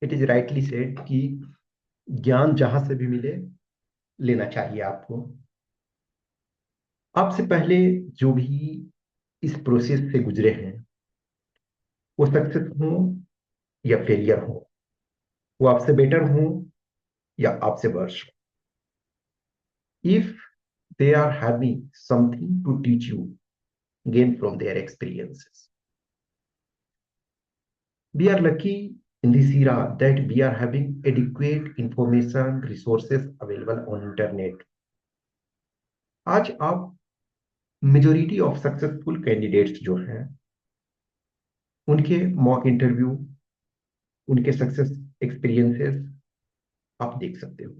It is rightly said कि ज्ञान जहां से भी मिले लेना चाहिए आपको। आपसे पहले जो भी इस प्रोसेस से गुजरे हैं, वो सक्सेस हो या फेलियर हो, वो आपसे बेटर हो या आपसे वर्ष, if they are having something to teach you, gain from their experiences. We are lucky in this era that we are having adequate information resources available on internet. आज आप मेजोरिटी ऑफ सक्सेसफुल कैंडिडेट्स जो हैं, उनके mock interview, उनके success experiences आप देख सकते हो।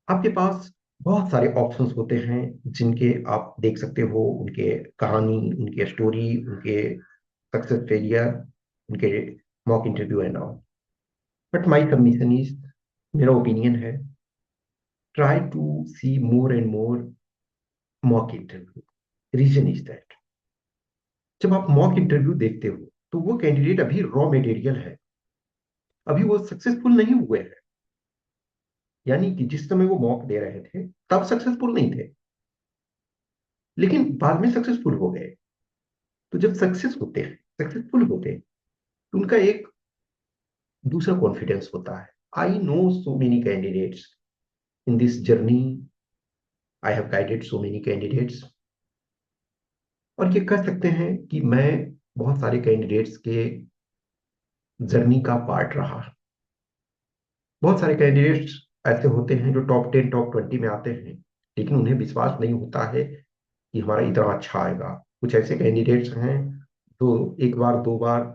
आपके पास बहुत सारे ऑप्शंस होते हैं जिनके आप देख सकते हो, उनके कहानी, उनके स्टोरी, उनके सक्सेस फेलियर, उनके mock interview and all. But my submission is, मेरा ओपिनियन है, try to see more and more mock interview. Reason is that जब आप मॉक इंटरव्यू देखते हो तो वो कैंडिडेट अभी रॉ मटेरियल है, अभी वो सक्सेसफुल नहीं हुए हैं। यानी कि जिस समय वो मॉक दे रहे थे तब सक्सेसफुल नहीं थे, लेकिन बाद में सक्सेसफुल हो गए। तो जब सक्सेस होते हैं, सक्सेसफुल होते हैं, तो उनका एक दूसरा कॉन्फिडेंस होता है। I know so many candidates in this journey, I have guided so many candidates, और ये कह सकते हैं कि मैं बहुत सारे कैंडिडेट्स के जर्नी का पार्ट रहा। बहुत सारे कैंडिडेट्स ऐसे होते हैं जो टॉप 10 टॉप 20 में आते हैं, लेकिन उन्हें विश्वास नहीं होता है कि हमारा इतना अच्छा आएगा। कुछ ऐसे कैंडिडेट्स हैं जो एक बार दो बार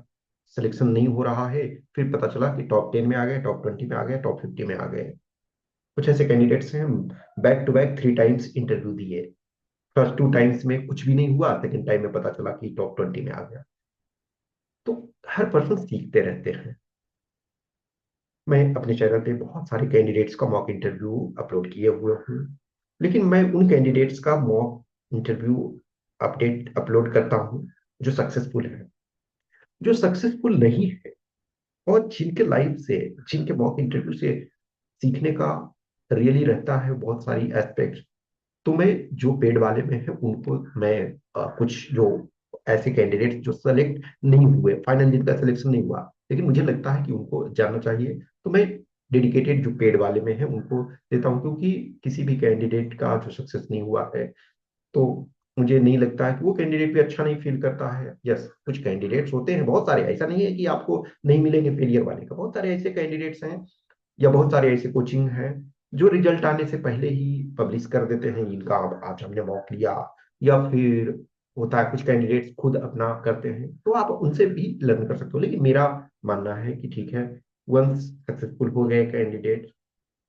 सिलेक्शन नहीं हो रहा है, फिर पता चला कि टॉप 10 में आ गए, टॉप 20 में आ गए, टॉप 50 में आ गए। कुछ ऐसे कैंडिडेट्स हैं, back to back 3 times interview दिए, फर्स्ट 2 टाइम्स में कुछ भी नहीं हुआ, सेकंड टाइम में पता चला कि टॉप 20 में आ गया। तो हर पर्सन सीखते रहते हैं। मैं अपने चैनल पे बहुत सारे कैंडिडेट्स का मॉक इंटरव्यू अपलोड किए हुए हूँ, लेकिन मैं उन कैंडिडेट्स का मॉक इंटरव्यू अपडेट अपलोड करता हूँ जो सक्सेसफुल है। जो सक्सेसफुल नहीं है और जिनके लाइफ से, जिनके मॉक इंटरव्यू से सीखने का रियली रहता है बहुत सारी एस्पेक्ट, तो मैं जो पेड वाले में है उनको मैं कुछ जो ऐसे कैंडिडेट जो सेलेक्ट नहीं हुए, फाइनल जिनका सिलेक्शन नहीं हुआ, लेकिन मुझे लगता है कि उनको जानना चाहिए, तो मैं डेडिकेटेड जो पेड वाले में है उनको देता हूँ। क्योंकि किसी भी कैंडिडेट का जो सक्सेस नहीं हुआ है, तो मुझे नहीं लगता है कि वो कैंडिडेट भी अच्छा नहीं फील करता है। यस, कुछ कैंडिडेट्स होते हैं, बहुत सारे, ऐसा नहीं है कि आपको नहीं मिलेंगे फेलियर वाले का, बहुत सारे ऐसे कैंडिडेट्स हैं या बहुत सारे ऐसे कोचिंग हैं जो रिजल्ट आने से पहले ही पब्लिश कर देते हैं, इनका आज हमने मॉक लिया। या फिर होता है कुछ कैंडिडेट्स खुद अपना करते हैं, तो आप उनसे भी लर्न कर सकते हो। लेकिन मेरा मानना है कि ठीक है, वंस सक्सेसफुल हो गए कैंडिडेट,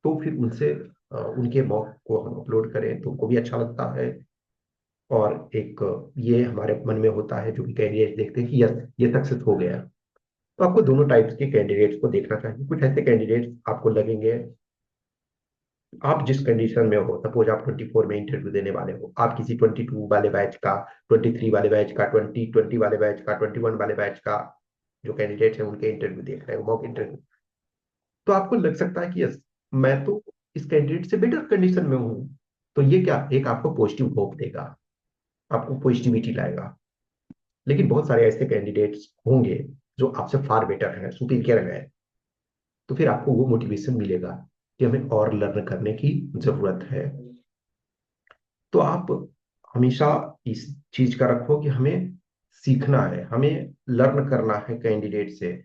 तो फिर उनसे उनके मॉक को हम अपलोड करें तो उनको भी अच्छा लगता है। और एक ये हमारे मन में होता है, जो कि कैंडिडेट देखते हैं कि यस, ये सक्सेस हो गया। तो आपको दोनों टाइप्स के कैंडिडेट्स को देखना चाहिए। कुछ ऐसे कैंडिडेट्स आपको लगेंगे, आप जिस कंडीशन में हो, सपोज आप 24 में इंटरव्यू देने वाले हो, आप किसी 22 वाले बैच का, 23 वाले बैच का, 20 वाले बैच का, 21 वाले बैच का जो कैंडिडेट है उनके इंटरव्यू देख रहे हो, मॉक इंटरव्यू, तो आपको लग सकता है कि यस, मैं तो इस कैंडिडेट से बेटर कंडीशन में हूँ। तो ये क्या, एक आपको पॉजिटिव होप देगा, आपको पॉजिटिविटी लाएगा। लेकिन बहुत सारे ऐसे कैंडिडेट्स होंगे जो आपसे फार बेटर हैं, सुपीरियर है, तो फिर आपको वो मोटिवेशन मिलेगा कि हमें और लर्न करने की जरूरत है। तो आप हमेशा इस चीज का रखो कि हमें सीखना है, हमें लर्न करना है कैंडिडेट से,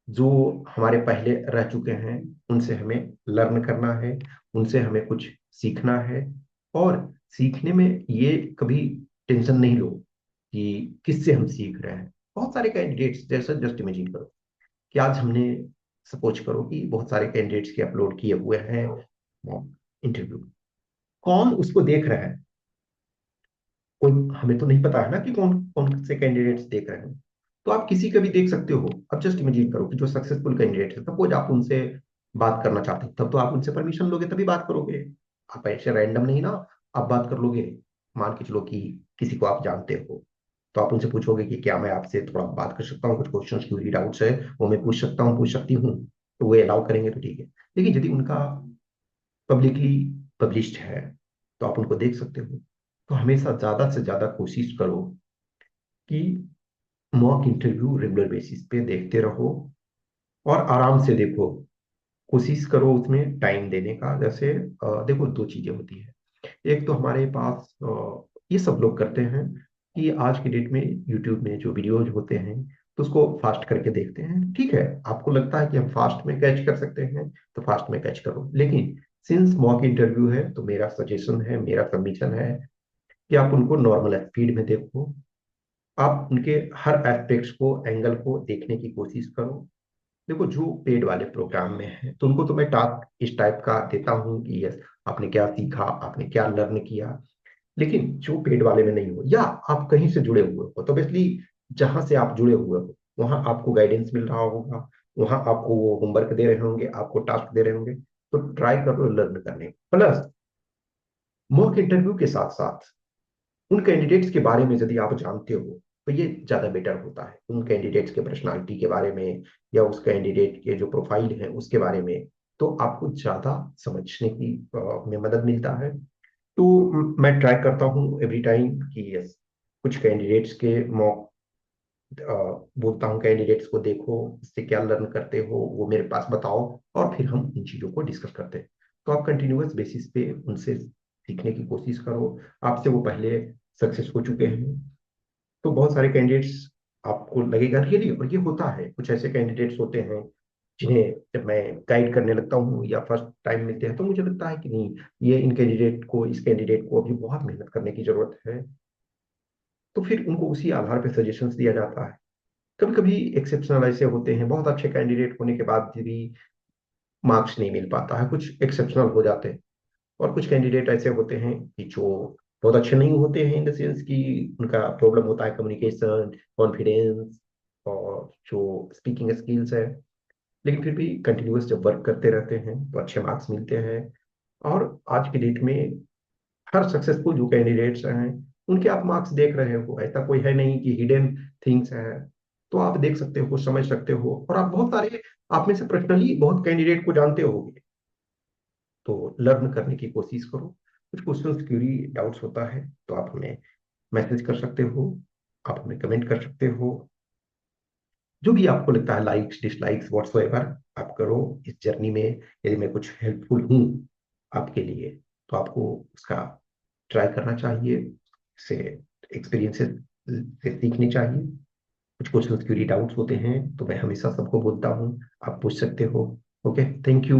जो हमारे पहले रह चुके हैं उनसे हमें लर्न करना है, उनसे हमें कुछ सीखना है। और सीखने में ये कभी टेंशन नहीं लो कि किससे हम सीख रहे हैं। बहुत सारे कैंडिडेट्स, जैसे जस्ट इमेजिन करो कि आज हमने, सपोज करो कि बहुत सारे कैंडिडेट्स के अपलोड किए हुए हैं इंटरव्यू, कौन उसको देख रहा है, कोई हमें तो नहीं पता है ना कि कौन कौन से कैंडिडेट्स देख रहे हैं। तो आप किसी का भी देख सकते हो। अब जस्ट इमेजिन करो कि जो सक्सेसफुल कैंडिडेट है, सपोज आप उनसे बात करना चाहते हैं, तब तो आप उनसे परमिशन लोगे तभी बात करोगे। आप ऐसे रैंडम नहीं ना आप बात कर लोगे। मान के चलो कि किसी को आप जानते हो, तो आप उनसे पूछोगे कि क्या मैं आपसे थोड़ा बात कर सकता हूँ, कुछ क्वेश्चन क्यूरी डाउट्स है वो मैं पूछ सकता हूँ, पूछ सकती हूँ, तो वो अलाउ करेंगे तो ठीक है। लेकिन यदि उनका पब्लिकली पब्लिश्ड है तो आप उनको देख सकते हो। तो हमेशा ज्यादा से ज्यादा कोशिश करो कि मॉक इंटरव्यू रेगुलर बेसिस पे देखते रहो और आराम से देखो। कोशिश करो उसमें टाइम देने का। जैसे देखो, दो चीजें होती है। एक तो हमारे पास ये सब लोग करते हैं कि आज की डेट में यूट्यूब में जो वीडियोज होते हैं तो उसको फास्ट करके देखते हैं। ठीक है, आपको लगता है कि हम फास्ट में कैच कर सकते हैं तो फास्ट में कैच करो, लेकिन सिंस मॉक इंटरव्यू है तो मेरा सजेशन है, मेरा सबमिशन है कि आप उनको नॉर्मल स्पीड में देखो। आप उनके हर एस्पेक्ट्स को, एंगल को देखने की कोशिश करो। देखो, जो पेड वाले प्रोग्राम में है तो उनको तो मैं टास्क इस टाइप का देता हूँ कि यस, आपने क्या सीखा, आपने क्या लर्न किया। लेकिन जो पेड वाले में नहीं हो या आप कहीं से जुड़े हुए हो तो बेसिकली जहां से आप जुड़े हुए हो वहां आपको गाइडेंस मिल रहा होगा, वहां आपको वो होमवर्क दे रहे होंगे, आपको टास्क दे रहे होंगे, तो ट्राई करो लर्न करने। प्लस मॉक इंटरव्यू के साथ साथ उन कैंडिडेट्स के बारे में यदि आप जानते हो तो ये ज्यादा बेटर होता है। उन कैंडिडेट्स के पर्सनालिटी के बारे में या उस कैंडिडेट के जो प्रोफाइल है उसके बारे में, तो आपको ज्यादा समझने की में मदद मिलता है। तो मैं ट्राई करता हूँ एवरी टाइम कि यस, कुछ कैंडिडेट्स के मॉक बोलता हूँ, कैंडिडेट्स को देखो, इससे क्या लर्न करते हो वो मेरे पास बताओ, और फिर हम इन चीजों को डिस्कस करते हैं। तो आप कंटिन्यूअस बेसिस पे उनसे सीखने की कोशिश करो। आपसे वो पहले सक्सेस हो चुके हैं तो बहुत सारे कैंडिडेट्स, आपको लगेगा रियली, और ये होता है, कुछ ऐसे कैंडिडेट्स होते हैं जिन्हें जब मैं गाइड करने लगता हूँ या फर्स्ट टाइम मिलते हैं तो मुझे लगता है कि नहीं, ये इन कैंडिडेट को, इस कैंडिडेट को अभी बहुत मेहनत करने की जरूरत है। तो फिर उनको उसी आधार पर सजेशंस दिया जाता है। कभी कभी एक्सेप्शनल ऐसे होते हैं, बहुत अच्छे कैंडिडेट होने के बाद भी मार्क्स नहीं मिल पाता है, कुछ एक्सेप्शनल हो जाते हैं। और कुछ कैंडिडेट ऐसे होते हैं कि जो बहुत अच्छे नहीं होते हैं, इन द सेंस कि उनका प्रॉब्लम होता है कम्युनिकेशन, कॉन्फिडेंस और जो स्पीकिंग स्किल्स है, लेकिन फिर भी कंटिन्यूअस जब वर्क करते रहते हैं तो अच्छे मार्क्स मिलते हैं। और आज की डेट में हर सक्सेसफुल जो कैंडिडेट्स हैं उनके आप मार्क्स देख रहे हो, ऐसा कोई है नहीं कि हिडन थिंग्स है। तो आप देख सकते हो, समझ सकते हो, और आप बहुत सारे, आप में से पर्सनली बहुत कैंडिडेट को जानते होगे, तो लर्न करने की कोशिश करो। कुछ क्वेश्चंस क्यूरी डाउट्स होता है तो आप हमें मैसेज कर सकते हो, आप हमें कमेंट कर सकते हो। जो भी आपको लगता है, लाइक्स डिसलाइक्स व्हाट्सोएवर, आप करो इस जर्नी में। यदि मैं कुछ हेल्पफुल हूँ आपके लिए तो आपको उसका ट्राई करना चाहिए, से एक्सपीरियंसेस से सीखनी चाहिए। कुछ क्वेश्चंस क्यूरी डाउट्स होते हैं तो मैं हमेशा सबको बोलता हूँ, आप पूछ सकते हो। Okay, thank you.